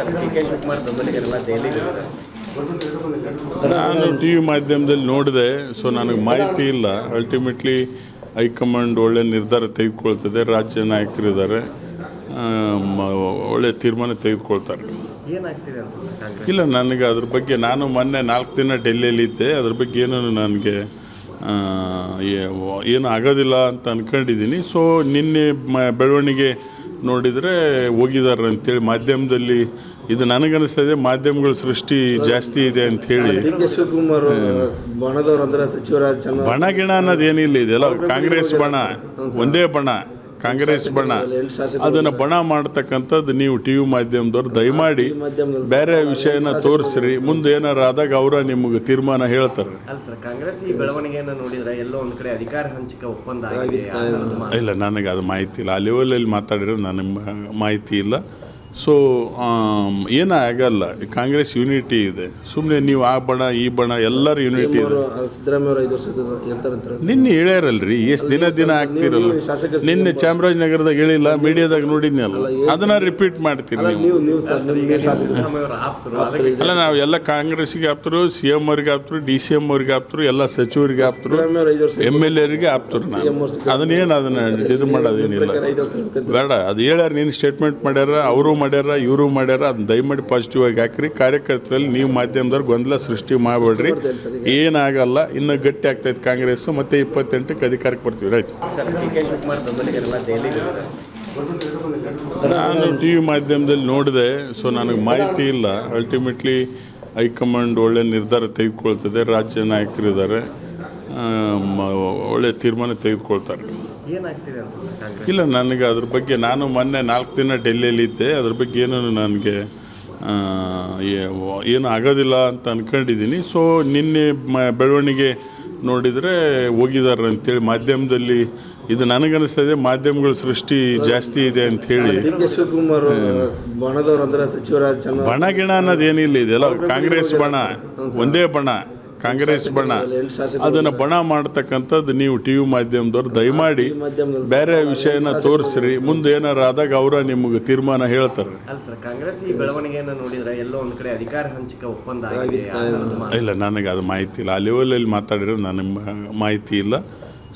Sir D K Shivakumar ಬೆಂಬಲಿಗರೆಲ್ಲ ದೆಹಲಿಗೆ ನಾನು T V ಮಾಧ್ಯಮದಲ್ಲಿ ನೋಡಿದೆ. ಸೊ ನನಗೆ ಮಾಹಿತಿ ಇಲ್ಲ. ಅಲ್ಟಿಮೇಟ್ಲಿ ಹೈಕಮಾಂಡ್ ಒಳ್ಳೆ ನಿರ್ಧಾರ ತೆಗೆದುಕೊಳ್ತದೆ. ರಾಜ್ಯ ನಾಯಕರಿದ್ದಾರೆ, ಒಳ್ಳೆ ತೀರ್ಮಾನ ತೆಗೆದುಕೊಳ್ತಾರೆ. ಏನಾಗ್ತಿದೆ ಅಂತ ಇಲ್ಲ, ನನಗೆ ಅದ್ರ ಬಗ್ಗೆ ನಾನು ಮೊನ್ನೆ 4 ದಿನ ಡೆಲ್ಲಿಯಲ್ಲಿದ್ದೆ. ಅದ್ರ ಬಗ್ಗೆ ಏನೂ ನನಗೆ ಏನು ಆಗೋದಿಲ್ಲ ಅಂತ ಅಂದ್ಕೊಂಡಿದ್ದೀನಿ. ಸೊ ನಿನ್ನೆ ಬೆಳವಣಿಗೆ ನೋಡಿದರೆ ಹೋಗಿದ್ದಾರೆ ಅಂಥೇಳಿ ಮಾಧ್ಯಮದಲ್ಲಿ ಇದು ನನಗನ್ನಿಸ್ತದೆ. ಮಾಧ್ಯಮಗಳ ಸೃಷ್ಟಿ ಜಾಸ್ತಿ ಇದೆ ಅಂಥೇಳಿ. ಡಿ ಕೆ ಶಿವಕುಮಾರ್ ಬಣದವ್ರು ಅಂದರೆ ಸಚಿವರಾಜ ಬಣ ಗಿಣ ಅನ್ನೋದು ಏನಿಲ್ಲ. ಇದೆಲ್ಲ ಕಾಂಗ್ರೆಸ್ ಬಣ, ಒಂದೇ ಬಣ, ಕಾಂಗ್ರೆಸ್ ಬಣ. ಅದನ್ನು ಬಣ ಮಾಡ್ತಕ್ಕಂಥದ್ದು ನೀವು ಟಿ ವಿ ಮಾಧ್ಯಮದವ್ರು ದಯಮಾಡಿ ಬೇರೆ ವಿಷಯನ ತೋರಿಸ್ರಿ. ಮುಂದೆ ಏನಾರು ಆದಾಗ ಅವರ ನಿಮಗೆ ತೀರ್ಮಾನ ಹೇಳ್ತಾರೆ. ಅಲ್ಲ ಸರ್, ಕಾಂಗ್ರೆಸ್ ಈ ಬೆಳವಣಿಗೆಯನ್ನು ನೋಡಿದ್ರೆ ಎಲ್ಲೋ ಒಂದು ಕಡೆ ಅಧಿಕಾರ ಹಂಚಿಕೆ ಒಪ್ಪಂದ ಆಗಿದೆ. ಇಲ್ಲ, ನನಗೆ ಅದು ಮಾಹಿತಿ ಇಲ್ಲ. ಆ ಲೆವೆಲಲ್ಲಿ ಮಾತಾಡಿರೋ ನನಗೆ ಮಾಹಿತಿ ಇಲ್ಲ. ಸೊ ಏನಾಗಲ್ಲ. ಕಾಂಗ್ರೆಸ್ ಯೂನಿಟಿ ಇದೆ. ಸುಮ್ಮನೆ ನೀವು ಆ ಬಣ ಈ ಬಣ ಎಲ್ಲರೂ ಯೂನಿಟಿ ಇದೆ. ಸಿದ್ದರಾಮಯ್ಯ ಅವರು 5 ವರ್ಷದ ಇರ್ತಾರಂತಾರೆ. ನಿನ್ನೆ ಹೇಳ್ಯಾರಲ್ರಿ, ಎಷ್ಟು ದಿನ ಆಗ್ತಿರಲ್ಲ. ನಿನ್ನೆ ಚಾಮರಾಜನಗರದಾಗ ಹೇಳಿಲ್ಲ, ಮೀಡಿಯಾದಾಗ ನೋಡಿದ್ನಲ್ಲ, ಅದನ್ನ ರಿಪೀಟ್ ಮಾಡ್ತೀರಿ ನೀವು. ಅಲ್ಲ, ನಾವು ಎಲ್ಲ ಕಾಂಗ್ರೆಸ್ಗೆ ಆಪ್ತರು, CM ಅವ್ರಿಗೆ ಆಪ್ತರು, DCM ಅವ್ರಿಗೆ ಆಪ್ತರು, ಎಲ್ಲ ಸಚಿವರಿಗೆ ಆಪ್ತರು, MLA-ರಿಗೆ ಆಪ್ತರು. ನಾವು ಅದನ್ನ ಇದು ಮಾಡೋದೇನಿಲ್ಲ. ಬೇಡ, ಅದು ಹೇಳ್ಯಾರ. ನೀನು ಸ್ಟೇಟ್ಮೆಂಟ್ ಮಾಡ್ಯಾರ, ಅವರು ಮಾಡ್ಯಾರ, ಇವರು ಮಾಡ್ಯಾರ. ಅದನ್ನ ದಯಮಾಡಿ ಪಾಸಿಟಿವ್ ಆಗಿ ಹಾಕ್ರಿ. ಕಾರ್ಯಕರ್ತರಲ್ಲಿ ನೀವು ಮಾಧ್ಯಮದವ್ರು ಗೊಂದಲ ಸೃಷ್ಟಿ ಮಾಡಬೇಡ್ರಿ. ಏನಾಗಲ್ಲ. ಇನ್ನು ಗಟ್ಟಿ ಆಗ್ತೈತೆ ಕಾಂಗ್ರೆಸ್. ಮತ್ತೆ 28ಕ್ಕೆ ಅಧಿಕಾರಕ್ಕೆ ಬರ್ತೀವಿ. ರೈಟ್. ನಾನು ಟಿ ವಿ ಮಾಧ್ಯಮದಲ್ಲಿ ನೋಡಿದೆ. ಸೊ ನನಗೆ ಮಾಹಿತಿ ಇಲ್ಲ. ಅಲ್ಟಿಮೇಟ್ಲಿ ಹೈಕಮಾಂಡ್ ಒಳ್ಳೆ ನಿರ್ಧಾರ ತೆಗೆದುಕೊಳ್ತದೆ. ರಾಜ್ಯ ನಾಯಕರಿದ್ದಾರೆ, ಒಳ್ಳೆ ತೀರ್ಮಾನ ತೆಗೆದುಕೊಳ್ತಾರೆ. ಏನಾಗ್ತಿದೆ ಅಂತ ಇಲ್ಲ, ನನಗೆ ಅದ್ರ ಬಗ್ಗೆ ನಾನು ಮೊನ್ನೆ 4 ದಿನ ಡೆಲ್ಲಿಯಲ್ಲಿದ್ದೆ. ಅದ್ರ ಬಗ್ಗೆ ಏನೂ ನನಗೆ ಏನು ಆಗೋದಿಲ್ಲ ಅಂತ ಅಂದ್ಕೊಂಡಿದ್ದೀನಿ. ಸೊ ನಿನ್ನೆ ಬೆಳವಣಿಗೆ ನೋಡಿದರೆ ಹೋಗಿದ್ದಾರೆ ಅಂಥೇಳಿ ಮಾಧ್ಯಮದಲ್ಲಿ ಇದು ನನಗನ್ನಿಸ್ತದೆ. ಮಾಧ್ಯಮಗಳ ಸೃಷ್ಟಿ ಜಾಸ್ತಿ ಇದೆ ಅಂಥೇಳಿ. ಡಿ ಕೆ ಶಿವಕುಮಾರ್ ಬಣದವ್ರು ಅಂದರೆ ಸಚಿವರಾಜ ಬಣ ಗಿಣ ಅನ್ನೋದು ಏನಿಲ್ಲ. ಇದೆಲ್ಲ ಕಾಂಗ್ರೆಸ್ ಬಣ, ಒಂದೇ ಬಣ, ಕಾಂಗ್ರೆಸ್ ಬಣ. ಅದನ್ನು ಬಣ ಮಾಡ್ತಕ್ಕಂಥದ್ದು ನೀವು ಟಿ ವಿ ಮಾಧ್ಯಮದವ್ರು ದಯಮಾಡಿ ಬೇರೆ ವಿಷಯನ ತೋರಿಸ್ರಿ. ಮುಂದೆ ಏನಾರು ಆದಾಗ ಅವರ ನಿಮಗೆ ತೀರ್ಮಾನ ಹೇಳ್ತಾರೆ. ಅಲ್ಲ ಸರ್, ಕಾಂಗ್ರೆಸ್ ಈ ಬೆಳವಣಿಗೆಯನ್ನು ನೋಡಿದ್ರೆ ಎಲ್ಲೋ ಒಂದು ಕಡೆ ಅಧಿಕಾರ ಹಂಚಿಕೆ ಒಪ್ಪಂದ ಆಗಿದೆ. ಇಲ್ಲ, ನನಗೆ ಅದು ಮಾಹಿತಿ ಇಲ್ಲ. ಆ ಲೆವೆಲಲ್ಲಿ ಮಾತಾಡಿರೋ ನನಗೆ ಮಾಹಿತಿ ಇಲ್ಲ.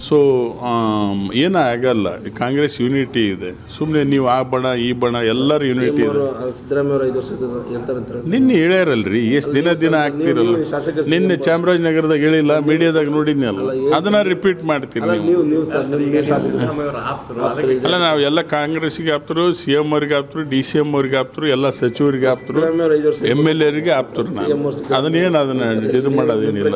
ಸೊ ಏನಾಗಲ್ಲ. ಕಾಂಗ್ರೆಸ್ ಯೂನಿಟಿ ಇದೆ. ಸುಮ್ಮನೆ ನೀವು ಆ ಬಣ ಈ ಬಣ ಎಲ್ಲರೂ ಯೂನಿಟಿ ಇದೆ. ಸಿದ್ದರಾಮಯ್ಯ ಅವರು 5 ವರ್ಷದ ಇರ್ತಾರಂತಾರೆ. ನಿನ್ನೆ ಹೇಳ್ಯಾರಲ್ರಿ, ಎಷ್ಟು ದಿನ ಆಗ್ತಿರಲ್ಲ. ನಿನ್ನೆ ಚಾಮರಾಜನಗರದಾಗ ಹೇಳಿಲ್ಲ, ಮೀಡಿಯಾದಾಗ ನೋಡಿದ್ನಲ್ಲ, ಅದನ್ನ ರಿಪೀಟ್ ಮಾಡ್ತೀರಿ ನೀವು. ಅಲ್ಲ, ನಾವು ಎಲ್ಲ ಕಾಂಗ್ರೆಸ್ಗೆ ಆಪ್ತರು, CM ಅವ್ರಿಗೆ ಆಪ್ತರು, DCM ಅವ್ರಿಗೆ ಆಪ್ತರು, ಎಲ್ಲ ಸಚಿವರಿಗೆ ಆಪ್ತರು, MLA-ರಿಗೆ ಆಪ್ತರು. ಅದನ್ನ ಇದು ಮಾಡೋದೇನಿಲ್ಲ.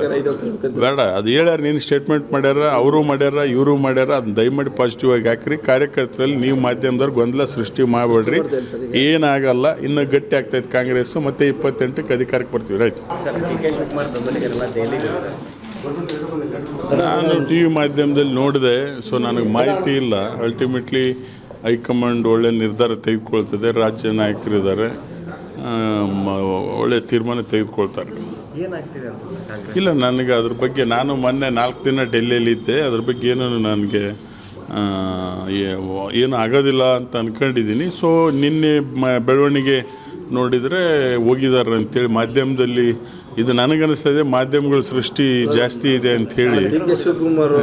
ಬೇಡ, ಅದು ಹೇಳ್ಯಾರ. ನೀನು ಸ್ಟೇಟ್ಮೆಂಟ್ ಮಾಡ್ಯಾರ, ಅವರು ಮಾಡ್ಯಾರ, ಇವರು ಮಾಡ್ಯಾರ. ಅದನ್ನ ದಯಮಾಡಿ ಪಾಸಿಟಿವ್ ಆಗಿ ಹಾಕ್ರಿ. ಕಾರ್ಯಕರ್ತರಲ್ಲಿ ನೀವು ಮಾಧ್ಯಮದವ್ರು ಗೊಂದಲ ಸೃಷ್ಟಿ ಮಾಡಬೇಡ್ರಿ. ಏನಾಗಲ್ಲ. ಇನ್ನು ಗಟ್ಟಿ ಆಗ್ತೈತೆ ಕಾಂಗ್ರೆಸ್. ಮತ್ತೆ 28ಕ್ಕೆ ಅಧಿಕಾರಕ್ಕೆ ಬರ್ತೀವಿ. ರೈಟ್. ನಾನು ಟಿ ವಿ ಮಾಧ್ಯಮದಲ್ಲಿ ನೋಡಿದೆ. ಸೊ ನನಗೆ ಮಾಹಿತಿ ಇಲ್ಲ. ಅಲ್ಟಿಮೇಟ್ಲಿ ಹೈಕಮಾಂಡ್ ಒಳ್ಳೆ ನಿರ್ಧಾರ ತೆಗೆದುಕೊಳ್ತದೆ. ರಾಜ್ಯ ನಾಯಕರಿದ್ದಾರೆ, ಒಳ್ಳೆ ತೀರ್ಮಾನ ತೆಗೆದುಕೊಳ್ತಾರೆ. ಏನಾಗ್ತಿದೆ ಅಂತ ಇಲ್ಲ, ನನಗೆ ಅದ್ರ ಬಗ್ಗೆ ನಾನು ಮೊನ್ನೆ 4 ದಿನ ಡೆಲ್ಲಿಯಲ್ಲಿದ್ದೆ. ಅದ್ರ ಬಗ್ಗೆ ಏನೂ ನನಗೆ ಏನು ಆಗೋದಿಲ್ಲ ಅಂತ ಅಂದ್ಕೊಂಡಿದ್ದೀನಿ. ಸೊ ನಿನ್ನೆ ಬೆಳವಣಿಗೆ ನೋಡಿದರೆ ಹೋಗಿದ್ದಾರೆ ಅಂಥೇಳಿ ಮಾಧ್ಯಮದಲ್ಲಿ ಇದು ನನಗನ್ನಿಸ್ತದೆ. ಮಾಧ್ಯಮಗಳ ಸೃಷ್ಟಿ ಜಾಸ್ತಿ ಇದೆ ಅಂಥೇಳಿ. ಡಿ ಕೆ ಶಿವಕುಮಾರ್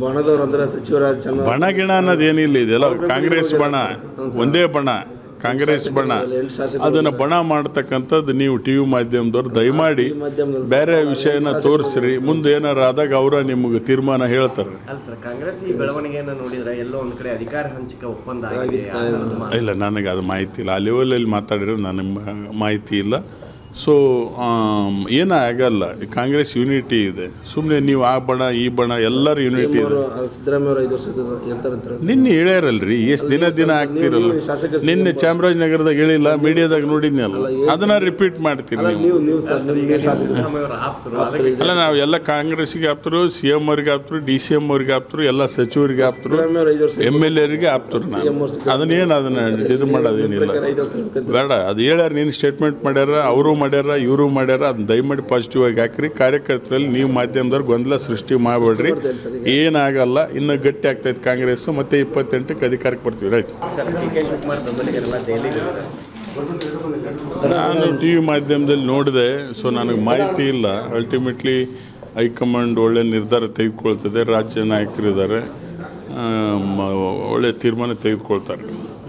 ಬಣದವ್ರು ಅಂದರೆ ಸಚಿವರಾಜ ಬಣ ಗಿಣ ಅನ್ನೋದು ಏನಿಲ್ಲ. ಇದೆಲ್ಲ ಕಾಂಗ್ರೆಸ್ ಬಣ, ಒಂದೇ ಬಣ, ಕಾಂಗ್ರೆಸ್ ಬಣ. ಅದನ್ನು ಬಣ ಮಾಡ್ತಕ್ಕಂಥದ್ದು ನೀವು ಟಿ ವಿ ಮಾಧ್ಯಮದವ್ರು ದಯಮಾಡಿ ಬೇರೆ ವಿಷಯನ ತೋರಿಸ್ರಿ. ಮುಂದೆ ಏನಾರು ಆದಾಗ ಅವರ ನಿಮಗೆ ತೀರ್ಮಾನ ಹೇಳ್ತಾರೆ. ಅಲ್ಲ ಸರ್, ಕಾಂಗ್ರೆಸ್ ಈ ಬೆಳವಣಿಗೆಯನ್ನು ನೋಡಿದ್ರೆ ಎಲ್ಲೋ ಒಂದು ಕಡೆ ಅಧಿಕಾರ ಹಂಚಿಕೆ ಒಪ್ಪಂದ ಆಗಿದೆ. ಇಲ್ಲ, ನನಗೆ ಅದು ಮಾಹಿತಿ ಇಲ್ಲ. ಆ ಲೆವೆಲಲ್ಲಿ ಮಾತಾಡಿರೋ ನನಗೆ ಮಾಹಿತಿ ಇಲ್ಲ. ಸೊ ಏನಾಗಲ್ಲ. ಕಾಂಗ್ರೆಸ್ ಯೂನಿಟಿ ಇದೆ. ಸುಮ್ಮನೆ ನೀವು ಆ ಬಣ ಈ ಬಣ ಎಲ್ಲರೂ ಯೂನಿಟಿ ಇದೆ. ಸಿದ್ದರಾಮಯ್ಯ ಅವರು 5 ವರ್ಷದ ಇರ್ತಾರಂತಾರೆ. ನಿನ್ನೆ ಹೇಳ್ಯಾರಲ್ರಿ, ಎಷ್ಟು ದಿನ ಆಗ್ತಿರಲ್ಲ. ನಿನ್ನೆ ಚಾಮರಾಜನಗರದಾಗ ಹೇಳಿಲ್ಲ, ಮೀಡಿಯಾದಾಗ ನೋಡಿದ್ನಲ್ಲ, ಅದನ್ನ ರಿಪೀಟ್ ಮಾಡ್ತೀರಿ ನೀವು. ಅಲ್ಲ, ನಾವು ಎಲ್ಲ ಕಾಂಗ್ರೆಸ್ಗೆ ಆಪ್ತರು, CM ಅವ್ರಿಗೆ ಆಪ್ತರು, DCM ಅವ್ರಿಗೆ ಆಪ್ತರು, ಎಲ್ಲ ಸಚಿವರಿಗೆ ಆಪ್ತರು, MLA-ರಿಗೆ ಆಪ್ತರು. ಅದನ್ನ ಇದು ಮಾಡೋದೇನಿಲ್ಲ. ಬೇಡ, ಅದು ಹೇಳ್ಯಾರ. ನೀನು ಸ್ಟೇಟ್ಮೆಂಟ್ ಮಾಡ್ಯಾರ, ಅವರು ಮಾಡ್ಯಾರ, ಇವರು ಮಾಡ್ಯಾರ. ಅದನ್ನ ದಯಮಾಡಿ ಪಾಸಿಟಿವ್ ಆಗಿ ಹಾಕ್ರಿ. ಕಾರ್ಯಕರ್ತರಲ್ಲಿ ನೀವು ಮಾಧ್ಯಮದವ್ರು ಗೊಂದಲ ಸೃಷ್ಟಿ ಮಾಡಬೇಡ್ರಿ. ಏನಾಗಲ್ಲ. ಇನ್ನು ಗಟ್ಟಿ ಆಗ್ತೈತೆ ಕಾಂಗ್ರೆಸ್. ಮತ್ತೆ 28ಕ್ಕೆ ಅಧಿಕಾರಕ್ಕೆ ಬರ್ತೀವಿ. ರೈಟ್. ನಾನು ಟಿ ವಿ ಮಾಧ್ಯಮದಲ್ಲಿ ನೋಡಿದೆ, ಸೊ ನನಗೆ ಮಾಹಿತಿ ಇಲ್ಲ. ಅಲ್ಟಿಮೇಟ್ಲಿ ಹೈಕಮಾಂಡ್ ಒಳ್ಳೆ ನಿರ್ಧಾರ ತೆಗೆದುಕೊಳ್ತದೆ, ರಾಜ್ಯ ನಾಯಕರಿದ್ದಾರೆ, ಒಳ್ಳೆ ತೀರ್ಮಾನ ತೆಗೆದುಕೊಳ್ತಾರೆ.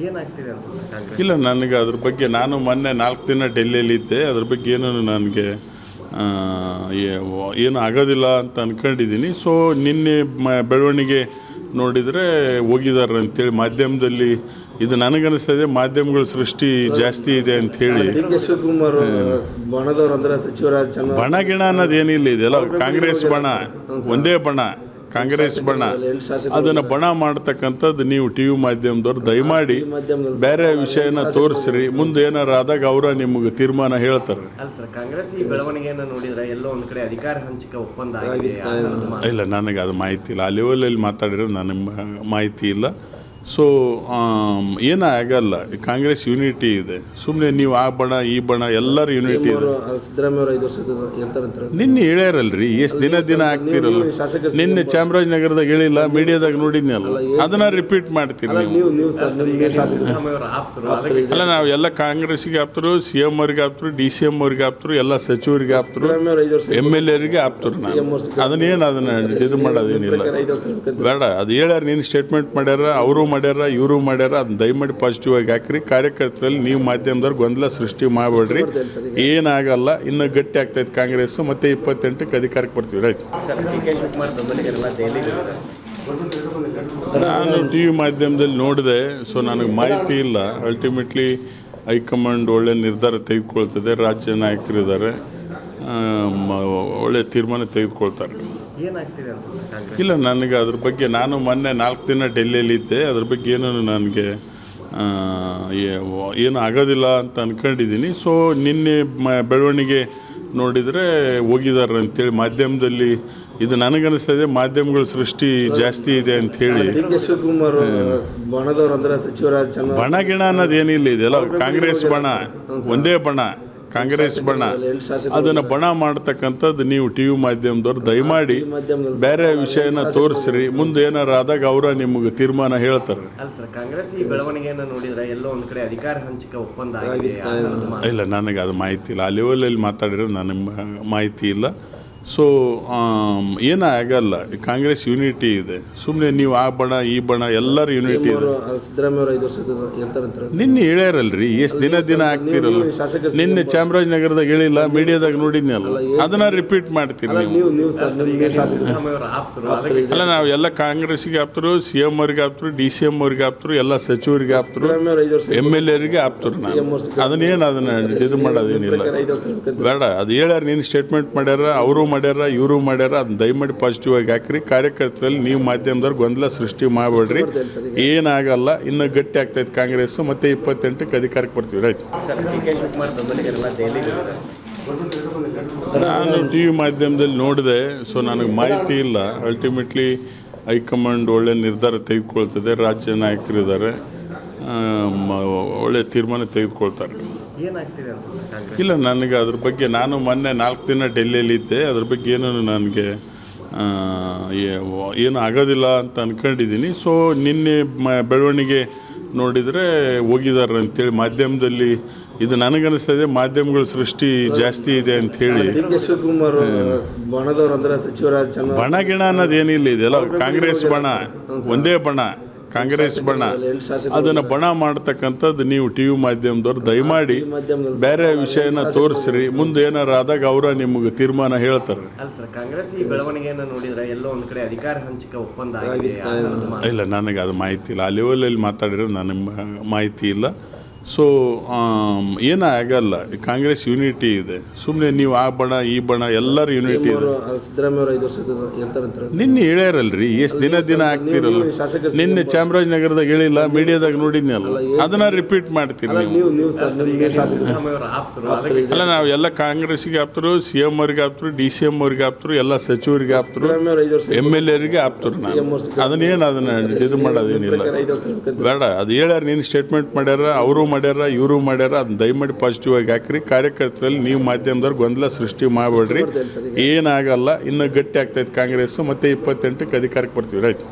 ಏನಾಗ್ತಿದೆ ಅಂತ ಕಾಂಗ್ರೆಸ್? ಇಲ್ಲ, ನನಗೆ ಅದ್ರ ಬಗ್ಗೆ ನಾನು ಮೊನ್ನೆ 4 ದಿನ ಡೆಲ್ಲಿಯಲ್ಲಿದ್ದೆ, ಅದ್ರ ಬಗ್ಗೆ ಏನೂ ನನಗೆ ಏನು ಆಗೋದಿಲ್ಲ ಅಂತ ಅಂದ್ಕೊಂಡಿದ್ದೀನಿ. ಸೊ ನಿನ್ನೆ ಬೆಳವಣಿಗೆ ನೋಡಿದರೆ ಹೋಗಿದ್ದಾರೆ ಅಂಥೇಳಿ ಮಾಧ್ಯಮದಲ್ಲಿ ಇದು ನನಗನ್ನಿಸ್ತದೆ, ಮಾಧ್ಯಮಗಳ ಸೃಷ್ಟಿ ಜಾಸ್ತಿ ಇದೆ ಅಂಥೇಳಿ. ಡಿ.ಕೆ. ಶಿವಕುಮಾರ್ ಬಣದವ್ರು ಅಂದ್ರೆ ಸಚಿವರಾಜ ಚೆನ್ನಾಗಿ ಬಣ ಗಿಣ ಅನ್ನೋದೇನಿಲ್ಲ, ಇದೆಲ್ಲ ಕಾಂಗ್ರೆಸ್ ಬಣ, ಒಂದೇ ಬಣ, ಕಾಂಗ್ರೆಸ್ ಬಣ. ಅದನ್ನು ಬಣ ಮಾಡ್ತಕ್ಕಂಥದ್ದು ನೀವು ಟಿ ವಿ ಮಾಧ್ಯಮದವ್ರು ದಯಮಾಡಿ ಬೇರೆ ವಿಷಯನ ತೋರಿಸ್ರಿ. ಮುಂದೆ ಏನಾರು ಆದಾಗ ಅವರ ನಿಮಗೆ ತೀರ್ಮಾನ ಹೇಳ್ತಾರೆ. ಅಲ್ಲ ಸರ್, ಕಾಂಗ್ರೆಸ್ ಈ ಬೆಳವಣಿಗೆಯನ್ನು ನೋಡಿದ್ರೆ ಎಲ್ಲೋ ಒಂದ್ ಕಡೆ ಅಧಿಕಾರ ಹಂಚಿಕೆ ಒಪ್ಪಂದ ಆಗಿದೆ. ಇಲ್ಲ, ನನಗೆ ಅದು ಮಾಹಿತಿ ಇಲ್ಲ. ಆ ಲೆವೆಲಲ್ಲಿ ಮಾತಾಡಿರೋ ನನಗೆ ಮಾಹಿತಿ ಇಲ್ಲ. ಸೊ ಏನಾಗಲ್ಲ, ಕಾಂಗ್ರೆಸ್ ಯೂನಿಟಿ ಇದೆ. ಸುಮ್ಮನೆ ನೀವು ಆ ಬಣ ಈ ಬಣ ಎಲ್ಲರೂ ಯೂನಿಟಿ ಇದೆ. ಸಿದ್ದರಾಮಯ್ಯ ಅವರು 5 ವರ್ಷದ ಇರ್ತಾರಂತಾರೆ. ನಿನ್ನೆ ಹೇಳ್ಯಾರಲ್ರಿ, ಎಷ್ಟು ದಿನ ಆಗ್ತಿರಲ್ಲ. ನಿನ್ನೆ ಚಾಮರಾಜನಗರದಾಗ ಹೇಳಿಲ್ಲ, ಮೀಡಿಯಾದಾಗ ನೋಡಿದ್ನಲ್ಲ, ಅದನ್ನ ರಿಪೀಟ್ ಮಾಡ್ತೀರಿ ನೀವು. ನೀವು ಸರ್ ಸಿದ್ದರಾಮಯ್ಯ ಆಪ್ತರು, ಅದಕ್ಕೆ ಅಲ್ಲ, ನಾವು ಎಲ್ಲ ಕಾಂಗ್ರೆಸ್ಸಿಗೆ ಆಪ್ತರು, CM ಅವ್ರಿಗೆ ಆಪ್ತರು, DCM ಅವ್ರಿಗೆ ಆಪ್ತರು, ಎಲ್ಲ ಸಚಿವರಿಗೆ ಆಪ್ತರು, MLA-ರಿಗೆ ಆಪ್ತರು. ಅದನ್ನ ಇದು ಮಾಡೋದೇನಿಲ್ಲ, ಬೇಡ. ಅದು ಹೇಳ್ಯಾರ, ನೀನು ಸ್ಟೇಟ್ಮೆಂಟ್ ಮಾಡ್ಯಾರ, ಅವರು ಮಾಡ್ಯಾರ, ಇವರು ಮಾಡ್ಯಾರ. ಅದನ್ನ ದಯಮಾಡಿ ಪಾಸಿಟಿವ್ ಆಗಿ ಹಾಕ್ರಿ. ಕಾರ್ಯಕರ್ತರಲ್ಲಿ ನೀವು ಮಾಧ್ಯಮದವ್ರು ಗೊಂದಲ ಸೃಷ್ಟಿ ಮಾಡಬೇಡ್ರಿ. ಏನಾಗಲ್ಲ, ಇನ್ನು ಗಟ್ಟಿ ಆಗ್ತೈತೆ ಕಾಂಗ್ರೆಸ್. ಮತ್ತೆ 28ಕ್ಕೆ ಅಧಿಕಾರಕ್ಕೆ ಬರ್ತೀವಿ. ರೈಟ್. ಸರ್, ಡಿ.ಕೆ. ಶಿವಕುಮಾರ್ ಬೆಂಬಲಿಗರೆಲ್ಲ ದೆಹಲಿಗೆ ನಾನು ಟಿ ವಿ ಮಾಧ್ಯಮದಲ್ಲಿ ನೋಡಿದೆ, ಸೊ ನನಗೆ ಮಾಹಿತಿ ಇಲ್ಲ. ಅಲ್ಟಿಮೇಟ್ಲಿ ಹೈಕಮಾಂಡ್ ಒಳ್ಳೆ ನಿರ್ಧಾರ ತೆಗೆದುಕೊಳ್ತದೆ, ರಾಜ್ಯ ನಾಯಕರಿದ್ದಾರೆ, ಒಳ್ಳೆ ತೀರ್ಮಾನ ತೆಗೆದುಕೊಳ್ತಾರೆ. ಏನಾಗ್ತಿದೆ ಅಂತ ಕಾಂಗ್ರೆಸ್? ಇಲ್ಲ, ನನಗೆ ಅದ್ರ ಬಗ್ಗೆ ನಾನು ಮೊನ್ನೆ 4 ದಿನ ಡೆಲ್ಲಿಯಲ್ಲಿದ್ದೆ, ಅದ್ರ ಬಗ್ಗೆ ಏನೂ ನನಗೆ ಏನು ಆಗೋದಿಲ್ಲ ಅಂತ ಅಂದ್ಕೊಂಡಿದ್ದೀನಿ. ಸೊ ನಿನ್ನೆ ಬೆಳವಣಿಗೆ ನೋಡಿದರೆ ಹೋಗಿದ್ದಾರೆ ಅಂಥೇಳಿ ಮಾಧ್ಯಮದಲ್ಲಿ ಇದು ನನಗನ್ನಿಸ್ತದೆ, ಮಾಧ್ಯಮಗಳ ಸೃಷ್ಟಿ ಜಾಸ್ತಿ ಇದೆ ಅಂಥೇಳಿ. ಡಿ.ಕೆ. ಶಿವಕುಮಾರ್ ಬಣದವ್ರು ಅಂದ್ರೆ ಸಚಿವರಾಜ ಚೆನ್ನಾಗಿ ಬಣ ಗಿಣ ಅನ್ನೋದೇನಿಲ್ಲ, ಇದೆಲ್ಲ ಕಾಂಗ್ರೆಸ್ ಬಣ, ಒಂದೇ ಬಣ, ಕಾಂಗ್ರೆಸ್ ಬಣ. ಅದನ್ನು ಬಣ ಮಾಡ್ತಕ್ಕಂಥದ್ದು ನೀವು ಟಿ ವಿ ಮಾಧ್ಯಮದವ್ರು ದಯಮಾಡಿ ಬೇರೆ ವಿಷಯನ ತೋರಿಸ್ರಿ. ಮುಂದೆ ಏನಾರು ಆದಾಗ ಅವರ ನಿಮಗೆ ತೀರ್ಮಾನ ಹೇಳ್ತಾರೆ. ಅಲ್ಲ ಸರ್, ಕಾಂಗ್ರೆಸ್ ಈ ಬೆಳವಣಿಗೆಯನ್ನು ನೋಡಿದ್ರೆ ಎಲ್ಲೋ ಒಂದ್ ಕಡೆ ಅಧಿಕಾರ ಹಂಚಿಕೆ ಒಪ್ಪಂದ ಆಗಿದೆ. ಇಲ್ಲ, ನನಗೆ ಅದು ಮಾಹಿತಿ ಇಲ್ಲ. ಆ ಲೆವೆಲಲ್ಲಿ ಮಾತಾಡಿರೋ ನನಗೆ ಮಾಹಿತಿ ಇಲ್ಲ. ಸೊ ಏನಾಗಲ್ಲ, ಕಾಂಗ್ರೆಸ್ ಯೂನಿಟಿ ಇದೆ. ಸುಮ್ಮನೆ ನೀವು ಆ ಬಣ ಈ ಬಣ ಎಲ್ಲರೂ ಯೂನಿಟಿ ಇದೆ. ಸಿದ್ದರಾಮಯ್ಯ ಅವರು 5 ವರ್ಷದ ಇರ್ತಾರಂತಾರೆ. ನಿನ್ನೆ ಹೇಳ್ಯಾರಲ್ರಿ, ಎಷ್ಟು ದಿನ ಆಗ್ತಿರಲ್ಲ. ನಿನ್ನೆ ಚಾಮರಾಜನಗರದಾಗ ಹೇಳಿಲ್ಲ, ಮೀಡಿಯಾದಾಗ ನೋಡಿದ್ನಲ್ಲ, ಅದನ್ನ ರಿಪೀಟ್ ಮಾಡ್ತೀರಿ ನೀವು. ನೀವು ಸರ್ ಸಿದ್ದರಾಮಯ್ಯ ಆಪ್ತರು, ಅದಕ್ಕೆ ಅಲ್ಲ, ನಾವು ಎಲ್ಲ ಕಾಂಗ್ರೆಸ್ಸಿಗೆ ಆಪ್ತರು, CM ಅವ್ರಿಗೆ ಆಪ್ತರು, DCM ಅವ್ರಿಗೆ ಆಪ್ತರು, ಎಲ್ಲ ಸಚಿವರಿಗೆ ಆಪ್ತರು, MLA-ರಿಗೆ ಆಪ್ತರು. ಅದನ್ನ ಇದು ಮಾಡೋದೇನಿಲ್ಲ, ಬೇಡ. ಅದು ಹೇಳ್ಯಾರ, ನೀನು ಸ್ಟೇಟ್ಮೆಂಟ್ ಮಾಡ್ಯಾರ, ಅವರು ಮಾಡ್ಯಾರ, ಇವರು ಮಾಡ್ಯಾರ. ಅದನ್ನ ದಯಮಾಡಿ ಪಾಸಿಟಿವ್ ಆಗಿ ಹಾಕ್ರಿ. ಕಾರ್ಯಕರ್ತರಲ್ಲಿ ನೀವು ಮಾಧ್ಯಮದವ್ರು ಗೊಂದಲ ಸೃಷ್ಟಿ ಮಾಡಬೇಡ್ರಿ. ಏನಾಗಲ್ಲ, ಇನ್ನು ಗಟ್ಟಿ ಆಗ್ತೈತೆ ಕಾಂಗ್ರೆಸ್. ಮತ್ತೆ 28ಕ್ಕೆ ಅಧಿಕಾರಕ್ಕೆ ಬರ್ತೀವಿ. ರೈಟ್. ಸರ್, ಡಿ.ಕೆ. ಶಿವಕುಮಾರ್ ಬೆಂಬಲಿಗರೆಲ್ಲ ದೆಹಲಿಗೆ ನಾನು ಟಿ ವಿ ಮಾಧ್ಯಮದಲ್ಲಿ ನೋಡಿದೆ, ಸೊ ನನಗೆ ಮಾಹಿತಿ ಇಲ್ಲ. ಅಲ್ಟಿಮೇಟ್ಲಿ ಹೈಕಮಾಂಡ್ ಒಳ್ಳೆ ನಿರ್ಧಾರ ತೆಗೆದುಕೊಳ್ತದೆ, ರಾಜ್ಯ ನಾಯಕರಿದ್ದಾರೆ, ಒಳ್ಳೆ ತೀರ್ಮಾನ ತೆಗೆದುಕೊಳ್ತಾರೆ. ಏನಾಗ್ತಿದೆ ಅಂತ ಕಾಂಗ್ರೆಸ್? ಇಲ್ಲ, ನನಗೆ ಅದ್ರ ಬಗ್ಗೆ ನಾನು ಮೊನ್ನೆ 4 ದಿನ ಡೆಲ್ಲಿಯಲ್ಲಿದ್ದೆ, ಅದ್ರ ಬಗ್ಗೆ ಏನೂ ನನಗೆ ಏನು ಆಗೋದಿಲ್ಲ ಅಂತ ಅಂದ್ಕೊಂಡಿದ್ದೀನಿ. ಸೊ ನಿನ್ನೆ ಬೆಳವಣಿಗೆ ನೋಡಿದರೆ ಹೋಗಿದ್ದಾರೆ ಅಂಥೇಳಿ ಮಾಧ್ಯಮದಲ್ಲಿ ಇದು ನನಗನ್ನಿಸ್ತದೆ, ಮಾಧ್ಯಮಗಳ ಸೃಷ್ಟಿ ಜಾಸ್ತಿ ಇದೆ ಅಂಥೇಳಿ. ಡಿ.ಕೆ. ಶಿವಕುಮಾರ್ ಬಣದವ್ರು ಅಂದ್ರೆ ಸಚಿವರಾಜ ಚೆನ್ನಾಗಿ ಬಣ ಗಿಣ ಅನ್ನೋದೇನಿಲ್ಲ, ಇದೆಲ್ಲ ಕಾಂಗ್ರೆಸ್ ಬಣ, ಒಂದೇ ಬಣ, ಕಾಂಗ್ರೆಸ್ ಬಣ. ಅದನ್ನು ಬಣ ಮಾಡ್ತಕ್ಕಂಥದ್ದು ನೀವು ಟಿ ವಿ ಮಾಧ್ಯಮದವ್ರು ದಯಮಾಡಿ ಬೇರೆ ವಿಷಯನ ತೋರಿಸ್ರಿ. ಮುಂದೆ ಏನಾರು ಆದಾಗ ಅವರ ನಿಮಗೆ ತೀರ್ಮಾನ ಹೇಳ್ತಾರೆ. ಅಲ್ಲ ಸರ್, ಕಾಂಗ್ರೆಸ್ ಈ ಬೆಳವಣಿಗೆಯನ್ನು ನೋಡಿದ್ರೆ ಎಲ್ಲೋ ಒಂದ್ ಕಡೆ ಅಧಿಕಾರ ಹಂಚಿಕೆ ಒಪ್ಪಂದ ಆಗಿದೆ. ಇಲ್ಲ, ನನಗೆ ಅದು ಮಾಹಿತಿ ಇಲ್ಲ. ಆ ಲೆವೆಲಲ್ಲಿ ಮಾತಾಡಿರೋ ನನಗೆ ಮಾಹಿತಿ ಇಲ್ಲ. ಸೊ ಏನಾಗಲ್ಲ, ಕಾಂಗ್ರೆಸ್ ಯೂನಿಟಿ ಇದೆ. ಸುಮ್ಮನೆ ನೀವು ಆ ಬಣ ಈ ಬಣ ಎಲ್ಲರೂ ಯೂನಿಟಿ ಇದೆ. ಸಿದ್ದರಾಮಯ್ಯ ಅವರು 5 ವರ್ಷದ ಇರ್ತಾರಂತಾರೆ. ನಿನ್ನೆ ಹೇಳ್ಯಾರಲ್ರಿ, ಎಷ್ಟು ದಿನ ಆಗ್ತಿರಲ್ಲ. ನಿನ್ನೆ ಚಾಮರಾಜನಗರದಾಗ ಹೇಳಿಲ್ಲ, ಮೀಡಿಯಾದಾಗ ನೋಡಿದ್ನಲ್ಲ, ಅದನ್ನ ರಿಪೀಟ್ ಮಾಡ್ತೀರಿ ನೀವು. ನೀವು ಸರ್ ಸಿದ್ದರಾಮಯ್ಯ ಆಪ್ತರು, ಅದಕ್ಕೆ ಅಲ್ಲ, ನಾವು ಎಲ್ಲ ಕಾಂಗ್ರೆಸ್ಸಿಗೆ ಆಪ್ತರು, CM ಅವ್ರಿಗೆ ಆಪ್ತರು, DCM ಅವ್ರಿಗೆ ಆಪ್ತರು, ಎಲ್ಲ ಸಚಿವರಿಗೆ ಆಪ್ತರು, MLA-ರಿಗೆ ಆಪ್ತರು. ಅದನ್ನ ಇದು ಮಾಡೋದೇನಿಲ್ಲ, ಬೇಡ. ಅದು ಹೇಳ್ಯಾರ, ನೀನು ಸ್ಟೇಟ್ಮೆಂಟ್ ಮಾಡ್ಯಾರ, ಅವರು ಮಾಡ್ಯಾರ, ಇವರು ಮಾಡ್ಯಾರ. ಅದನ್ನ ದಯಮಾಡಿ ಪಾಸಿಟಿವ್ ಆಗಿ ಹಾಕ್ರಿ. ಕಾರ್ಯಕರ್ತರಲ್ಲಿ ನೀವು ಮಾಧ್ಯಮದವ್ರು ಗೊಂದಲ ಸೃಷ್ಟಿ ಮಾಡಬೇಡ್ರಿ. ಏನಾಗಲ್ಲ, ಇನ್ನು ಗಟ್ಟಿ ಆಗ್ತೈತೆ ಕಾಂಗ್ರೆಸ್. ಮತ್ತೆ 28ಕ್ಕೆ ಅಧಿಕಾರಕ್ಕೆ ಬರ್ತೀವಿ. ರೈಟ್.